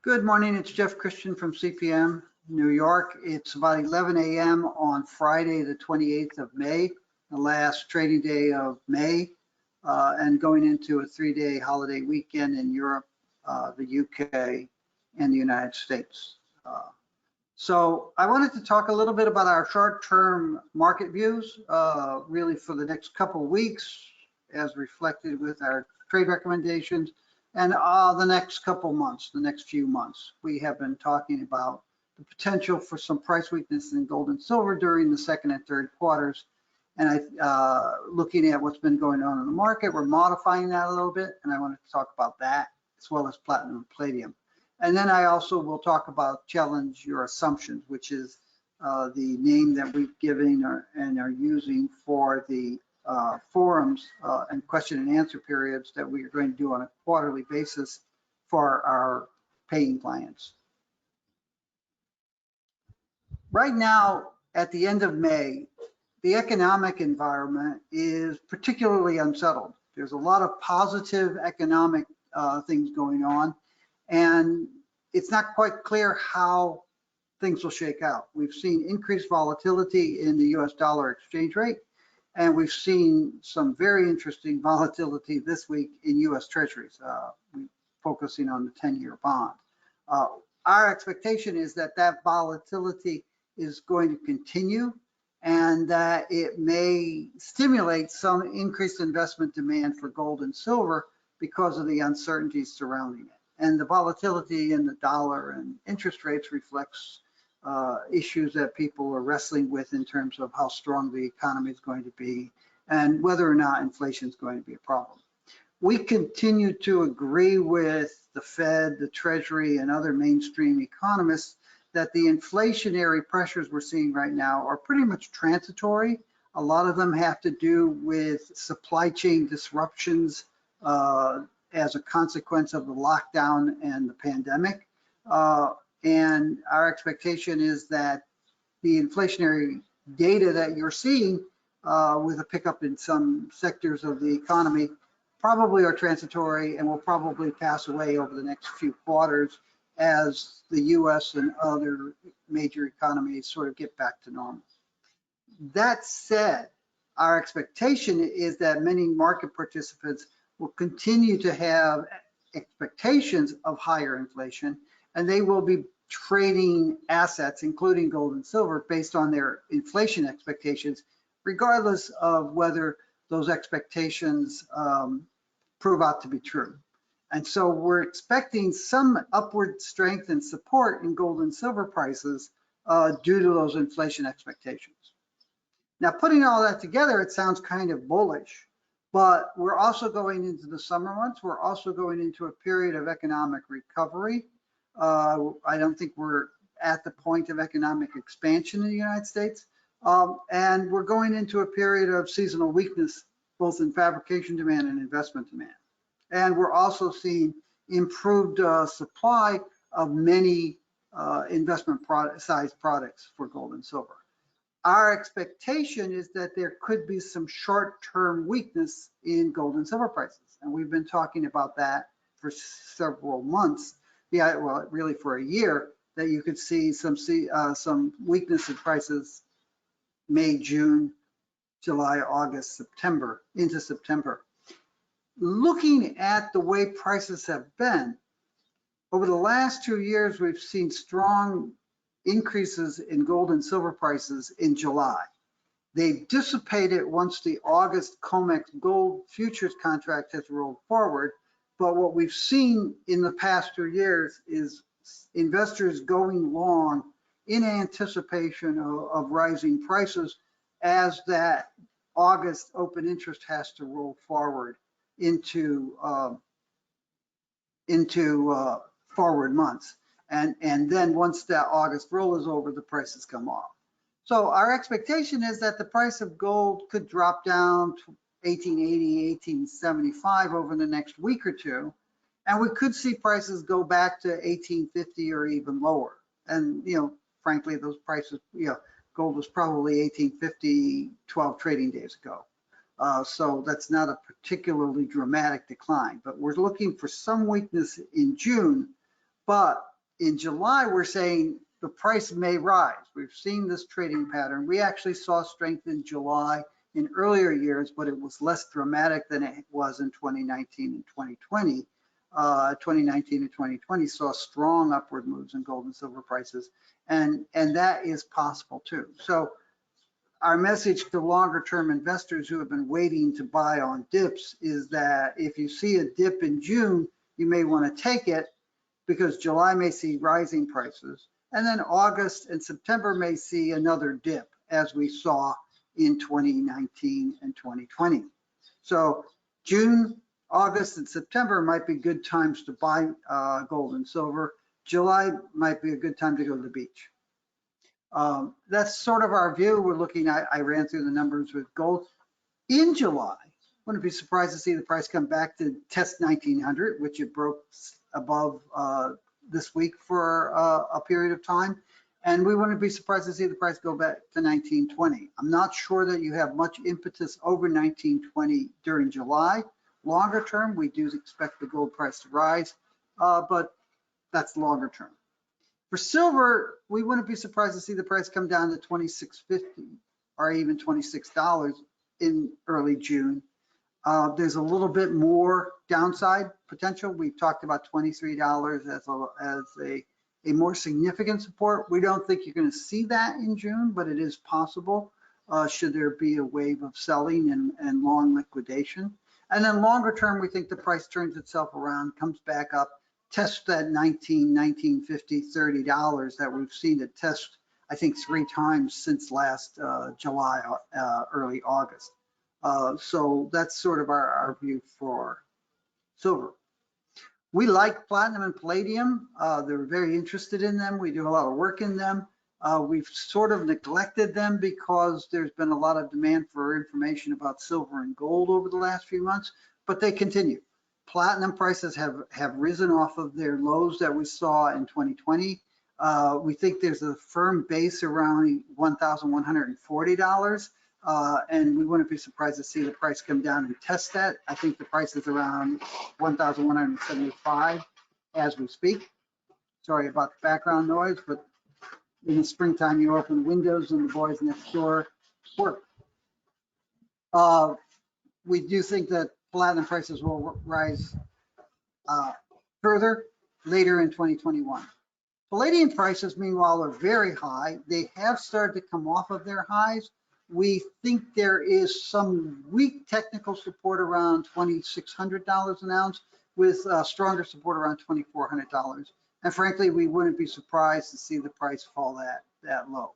Good morning, it's Jeff Christian from CPM, New York. It's about 11 a.m. on Friday, the 28th of May, the last trading day of May, and going into a 3-day holiday weekend in Europe, the UK, and the United States. So I wanted to talk a little bit about our short-term market views, really for the next couple of weeks, as reflected with our trade recommendations. And the next couple months, the next few months, we have been talking about the potential for some price weakness in gold and silver during the second and third quarters. And looking at what's been going on in the market, we're modifying that a little bit. And I wanted to talk about that as well as platinum and palladium. And then I also will talk about challenge your assumptions, which is the name that we've given and are using for the forums and question and answer periods that we are going to do on a quarterly basis for our paying clients. Right now, at the end of May, the economic environment is particularly unsettled. There's a lot of positive economic things going on, and it's not quite clear how things will shake out. We've seen increased volatility in the US dollar exchange rate, and we've seen some very interesting volatility this week in US Treasuries, focusing on the 10-year bond. Our expectation is that that volatility is going to continue and that it may stimulate some increased investment demand for gold and silver because of the uncertainties surrounding it. And the volatility in the dollar and interest rates reflects issues that people are wrestling with in terms of how strong the economy is going to be and whether or not inflation is going to be a problem. We continue to agree with the Fed, the Treasury, and other mainstream economists that the inflationary pressures we're seeing right now are pretty much transitory. A lot of them have to do with supply chain disruptions as a consequence of the lockdown and the pandemic. And our expectation is that the inflationary data that you're seeing with a pickup in some sectors of the economy probably are transitory and will probably pass away over the next few quarters as the US and other major economies sort of get back to normal. That said, our expectation is that many market participants will continue to have expectations of higher inflation, and they will be trading assets, including gold and silver, based on their inflation expectations, regardless of whether those expectations prove out to be true. And so we're expecting some upward strength and support in gold and silver prices due to those inflation expectations. Now, putting all that together, it sounds kind of bullish, but we're also going into the summer months. We're also going into a period of economic recovery. I don't think we're at the point of economic expansion in the United States. And we're going into a period of seasonal weakness, both in fabrication demand and investment demand. And we're also seeing improved supply of many investment sized products for gold and silver. Our expectation is that there could be some short-term weakness in gold and silver prices. And we've been talking about that for several months. Yeah, well, really for a year, that you could see some weakness in prices May, June, July, August, September, into September. Looking at the way prices have been, over the last 2 years, we've seen strong increases in gold and silver prices in July. They dissipated once the August COMEX gold futures contract has rolled forward. But what we've seen in the past 2 years is investors going long in anticipation of rising prices as that August open interest has to roll forward into forward months. And then once that August roll is over, the prices come off. So our expectation is that the price of gold could drop down to 1880, 1875 over the next week or two, and we could see prices go back to 1850 or even lower. And frankly, those prices, gold was probably 1850 12 trading days ago. So that's not a particularly dramatic decline, but we're looking for some weakness in June. But in July, we're saying the price may rise. We've seen this trading pattern. We actually saw strength in July in earlier years, but it was less dramatic than it was in 2019 and 2020. 2019 and 2020 saw strong upward moves in gold and silver prices, and that is possible too. So our message to longer term investors who have been waiting to buy on dips is that if you see a dip in June, you may want to take it because July may see rising prices. And then August and September may see another dip as we saw in 2019 and 2020. So June, August, and September might be good times to buy gold and silver. July might be a good time to go to the beach. That's sort of our view. We're looking at, I ran through the numbers with gold. In July, wouldn't be surprised to see the price come back to test 1900, which it broke above this week for a period of time. And we wouldn't be surprised to see the price go back to 1920. I'm not sure that you have much impetus over 1920 during July. Longer term, we do expect the gold price to rise, but that's longer term. For silver, we wouldn't be surprised to see the price come down to $26.50 or even $26 in early June. There's a little bit more downside potential. We've talked about $23 as a more significant support. We don't think you're going to see that in June, but it is possible should there be a wave of selling and long liquidation. And then longer term, we think the price turns itself around, comes back up, tests that $19.50, $30 that we've seen it test, I think 3 times since last July, early August. So that's sort of our view for silver. We like platinum and palladium. They're very interested in them. We do a lot of work in them. We've sort of neglected them because there's been a lot of demand for information about silver and gold over the last few months, but they continue. Platinum prices have risen off of their lows that we saw in 2020. We think there's a firm base around $1,140. And we wouldn't be surprised to see the price come down and test that. I think the price is around 1,175 as we speak. Sorry about the background noise, but in the springtime, you open windows and the boys next door work. We do think that platinum prices will rise further later in 2021. Palladium prices, meanwhile, are very high. They have started to come off of their highs. We think there is some weak technical support around $2,600 an ounce with stronger support around $2,400. And frankly, we wouldn't be surprised to see the price fall that low.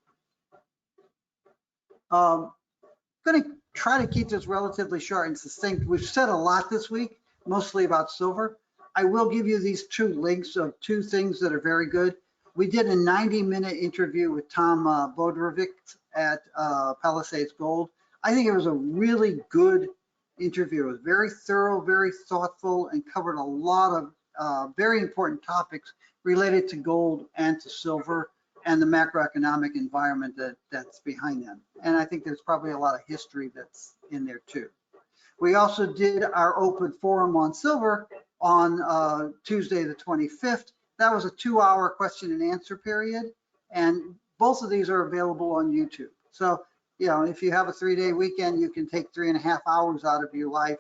I'm going to try to keep this relatively short and succinct. We've said a lot this week, mostly about silver. I will give you these 2 links of 2 things that are very good. We did a 90-minute interview with Tom Bodrovic at Palisades Gold. I think it was a really good interview. It was very thorough, very thoughtful, and covered a lot of very important topics related to gold and to silver and the macroeconomic environment that's behind them. And I think there's probably a lot of history that's in there too. We also did our open forum on silver on Tuesday the 25th. That was a 2-hour question and answer period. And both of these are available on YouTube. So, you know, if you have a 3-day weekend, you can take 3.5 hours out of your life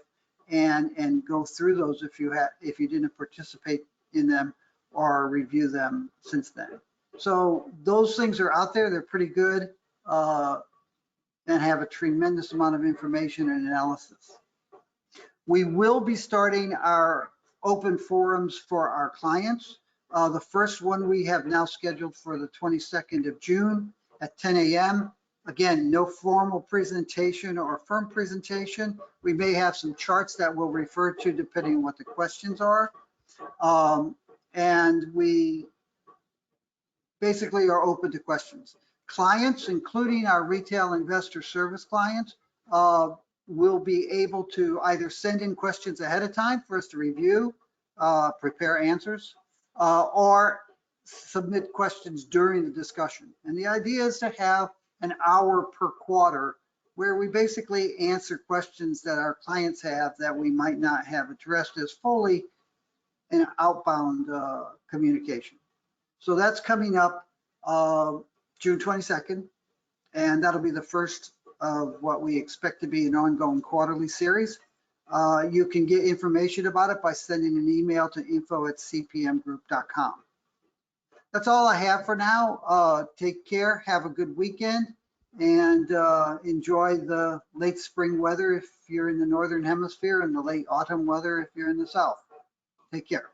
and go through those if you didn't participate in them or review them since then. So those things are out there. They're pretty good and have a tremendous amount of information and analysis. We will be starting our open forums for our clients. The first one we have now scheduled for the 22nd of June at 10 a.m. Again, no formal presentation or firm presentation. We may have some charts that we'll refer to depending on what the questions are. And we basically are open to questions. Clients, including our retail investor service clients, will be able to either send in questions ahead of time for us to review, prepare answers, or submit questions during the discussion. And the idea is to have an hour per quarter where we basically answer questions that our clients have that we might not have addressed as fully in outbound communication. So that's coming up June 22nd, and that'll be the first of what we expect to be an ongoing quarterly series. You can get information about it by sending an email to info@cpmgroup.com. That's all I have for now. Take care, have a good weekend, and enjoy the late spring weather if you're in the northern hemisphere and the late autumn weather if you're in the south. Take care.